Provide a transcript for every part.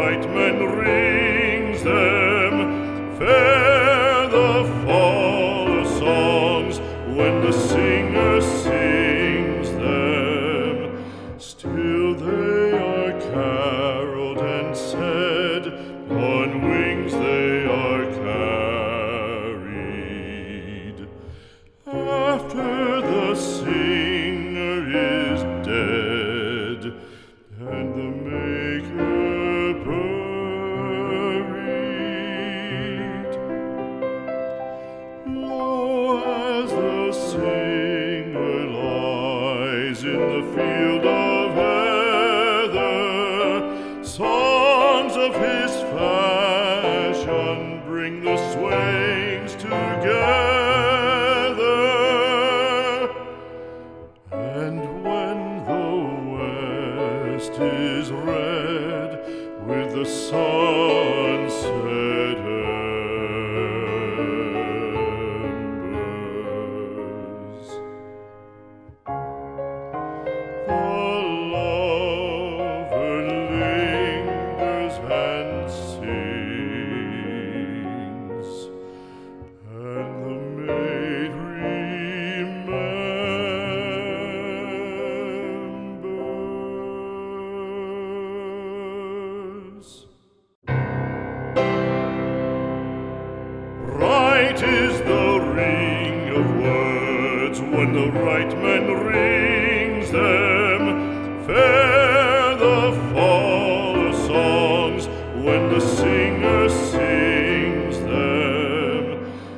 right man rings them. Fair the fall of songs when the singer sings them. Still they are caroled and said, on wings they are carried. After the singer is dead, and the maker buried, lo, as the singer lies in the field of heather, songs of his fashion bring the swains together. And when the west is red with the sunset embers, the lover lingers and sings, and the maid remembers. Right is the ring of words when the right man rings them. Fair the fall of songs when the singer sings them.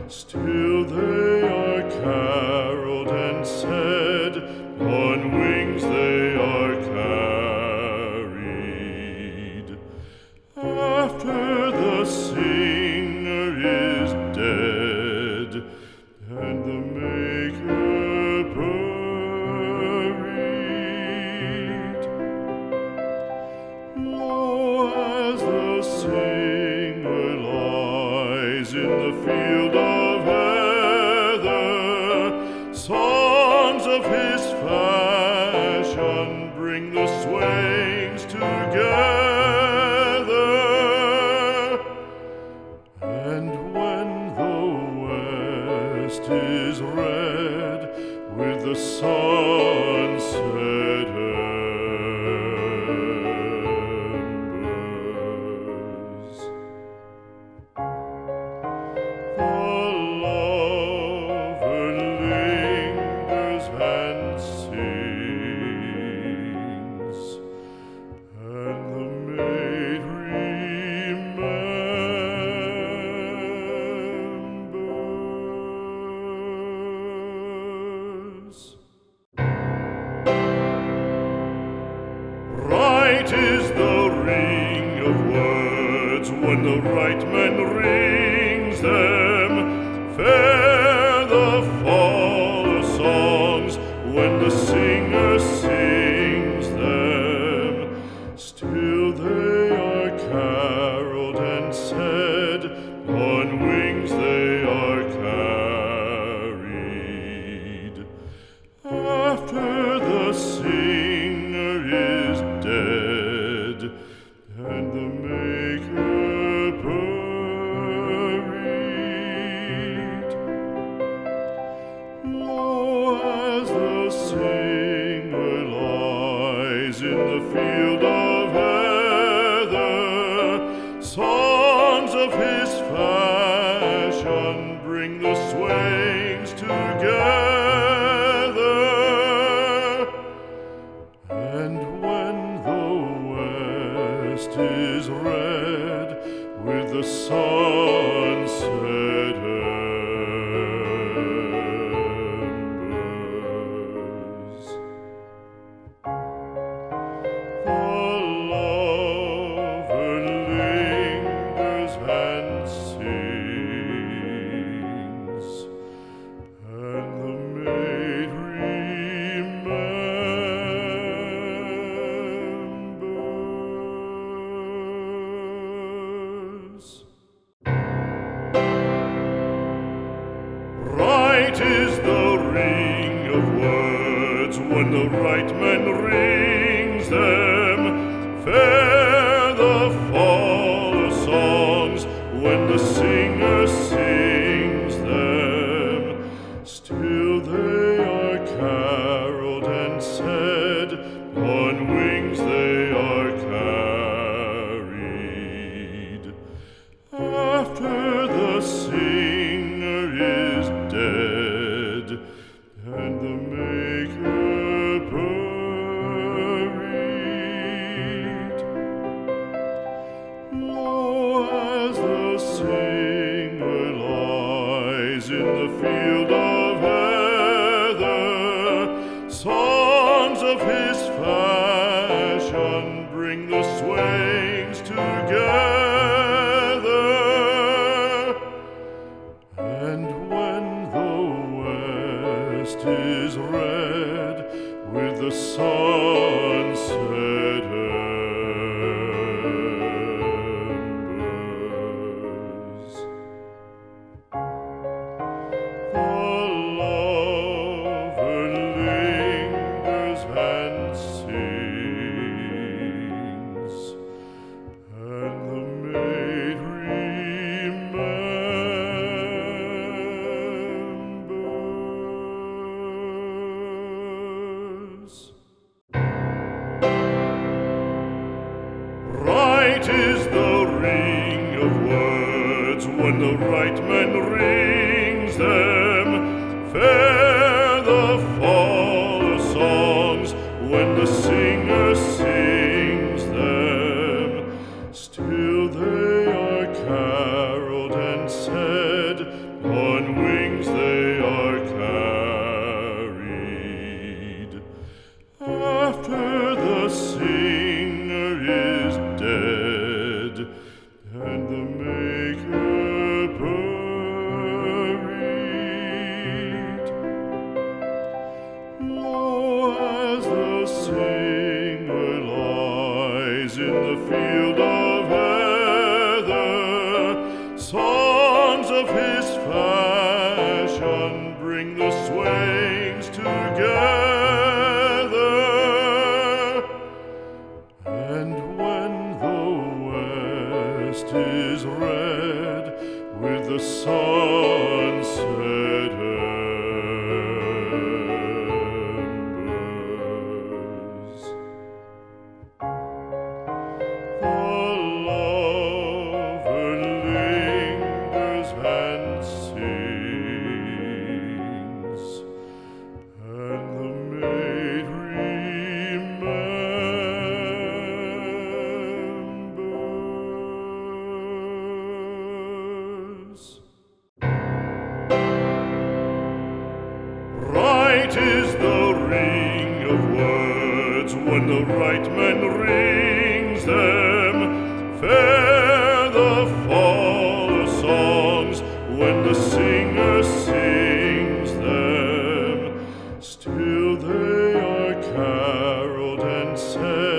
Still they are caroled and said, on wings they are carried. After the singer is dead, and the maker buried, lo, as the singer lies in the field of heather, songs of his fashion bring the swains together. And when the west is red with the sunset embers, the lover lingers and sings, and the maid remembers. Right is the ring of words when the right man rings them. Fair the fall of songs when the singer sings them. Still they are caroled and said, on wings they are carried. After the singer is dead, and the maker buried, lo, as the singer lies in the field of heather, songs of his fashion bring the swains together. And when the west is red with the sunset embers, the lover lingers and sings, and the maid remembers. Right is the ring of words when the right man rings them. Fair the fall Still they are caroled and said, on wings they are carried. After the singer is dead, and the maker buried, lo, as the singer lies in the field of heather, songs of his fashion bring the swains together. And when the west is red with the sunset embers, the lover lingers and sings, and the maid remembers. Right is the ring of words when the right man rings them. Fair the fall of songs when the singer sings them. Still they are caroled and said, on wings they are carried. After the singer is dead, and the maker buried, lo, as the singer lies in the field of heather, songs of his fashion bring the swains together. And when the west is red with the sunset embers, the lover lingers and sings, and the maid remembers. Right is the ring of words when the right man rings them. Fair the fall of songs when the